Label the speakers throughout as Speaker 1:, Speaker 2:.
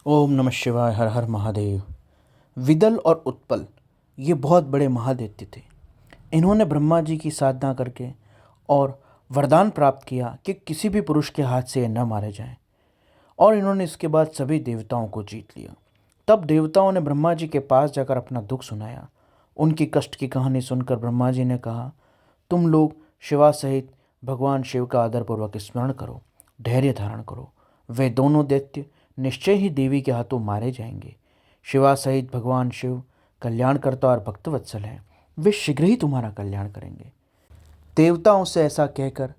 Speaker 1: ओम नमः शिवाय। हर हर महादेव। विदल और उत्पल ये बहुत बड़े महादैत्य थे। इन्होंने ब्रह्मा जी की साधना करके और वरदान प्राप्त किया कि किसी भी पुरुष के हाथ से ये न मारे जाएं। और इन्होंने इसके बाद सभी देवताओं को जीत लिया। तब देवताओं ने ब्रह्मा जी के पास जाकर अपना दुख सुनाया। उनकी कष्ट की कहानी सुनकर ब्रह्मा जी ने कहा, तुम लोग शिवा सहित भगवान शिव का आदरपूर्वक स्मरण करो, धैर्य धारण करो। वे दोनों दैत्य निश्चय ही देवी के हाथों मारे जाएंगे। शिवा सहित भगवान शिव कल्याणकर्ता और भक्तवत्सल हैं। वे शीघ्र ही तुम्हारा कल्याण करेंगे। देवताओं से ऐसा कहकर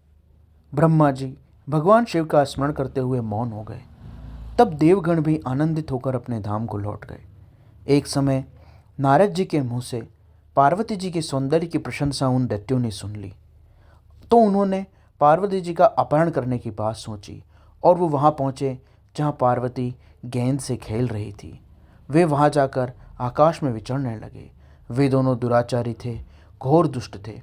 Speaker 1: ब्रह्मा जी भगवान शिव का स्मरण करते हुए मौन हो गए। तब देवगण भी आनंदित होकर अपने धाम को लौट गए। एक समय नारद जी के मुंह से पार्वती जी के सौंदर्य की प्रशंसा उन दैत्यों ने सुन ली, तो उन्होंने पार्वती जी का अपहरण करने की बात सोची और वो वहाँ पहुँचे जहाँ पार्वती गेंद से खेल रही थी। वे वहाँ जाकर आकाश में विचरने लगे। वे दोनों दुराचारी थे, घोर दुष्ट थे।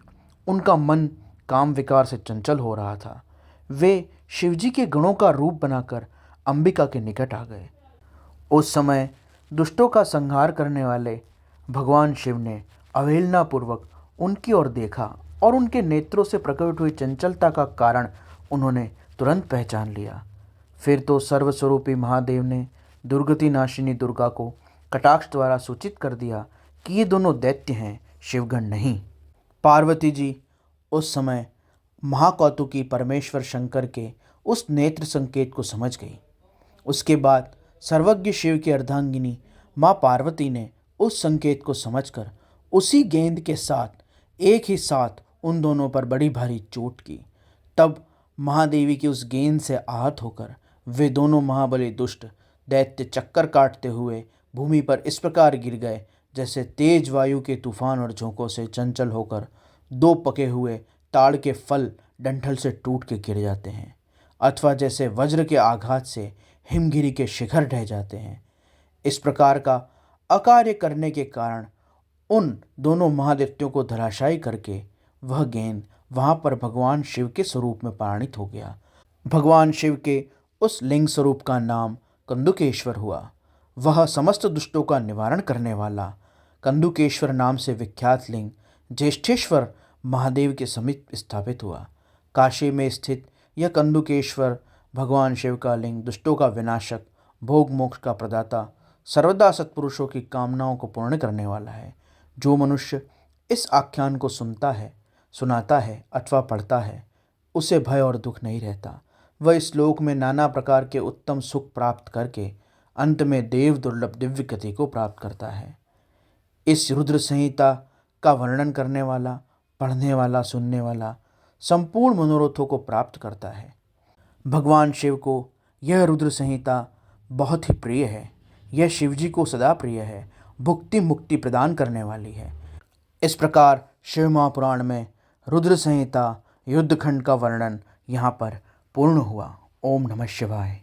Speaker 1: उनका मन काम विकार से चंचल हो रहा था। वे शिवजी के गणों का रूप बनाकर अंबिका के निकट आ गए। उस समय दुष्टों का संहार करने वाले भगवान शिव ने अवहेलनापूर्वक उनकी ओर देखा और उनके नेत्रों से प्रकट हुई चंचलता का कारण उन्होंने तुरंत पहचान लिया। फिर तो सर्वस्वरूपी महादेव ने दुर्गति नाशिनी दुर्गा को कटाक्ष द्वारा सूचित कर दिया कि ये दोनों दैत्य हैं, शिवगण नहीं। पार्वती जी उस समय महाकौतुकी परमेश्वर शंकर के उस नेत्र संकेत को समझ गई। उसके बाद सर्वज्ञ शिव की अर्धांगिनी माँ पार्वती ने उस संकेत को समझकर उसी गेंद के साथ एक ही साथ उन दोनों पर बड़ी भारी चोट की। तब महादेवी की उस गेंद से आहत होकर वे दोनों महाबली दुष्ट दैत्य चक्कर काटते हुए भूमि पर इस प्रकार गिर गए जैसे तेज वायु के तूफान और झोंकों से चंचल होकर दो पके हुए ताड़ के फल डंठल से टूट के गिर जाते हैं, अथवा जैसे वज्र के आघात से हिमगिरी के शिखर ढह जाते हैं। इस प्रकार का अकार्य करने के कारण उन दोनों महादैत्यों को धराशायी करके वह गेंद वहाँ पर भगवान शिव के स्वरूप में परिणित हो गया। भगवान शिव के उस लिंग स्वरूप का नाम कंदुकेश्वर हुआ। वह समस्त दुष्टों का निवारण करने वाला कंदुकेश्वर नाम से विख्यात लिंग ज्येष्ठेश्वर महादेव के समीप स्थापित हुआ। काशी में स्थित यह कंदुकेश्वर भगवान शिव का लिंग दुष्टों का विनाशक, भोग मोक्ष का प्रदाता, सर्वदा सत्पुरुषों की कामनाओं को पूर्ण करने वाला है। जो मनुष्य इस आख्यान को सुनता है, सुनाता है अथवा पढ़ता है, उसे भय और दुख नहीं रहता। वह इस लोक में नाना प्रकार के उत्तम सुख प्राप्त करके अंत में देव दुर्लभ दिव्य गति को प्राप्त करता है। इस रुद्र संहिता का वर्णन करने वाला, पढ़ने वाला, सुनने वाला संपूर्ण मनोरथों को प्राप्त करता है। भगवान शिव को यह रुद्र संहिता बहुत ही प्रिय है। यह शिवजी को सदा प्रिय है, भुक्ति मुक्ति प्रदान करने वाली है। इस प्रकार शिव महापुराण में रुद्र संहिता युद्धखंड का वर्णन यहाँ पर पूर्ण हुआ। ओम नमः शिवाय।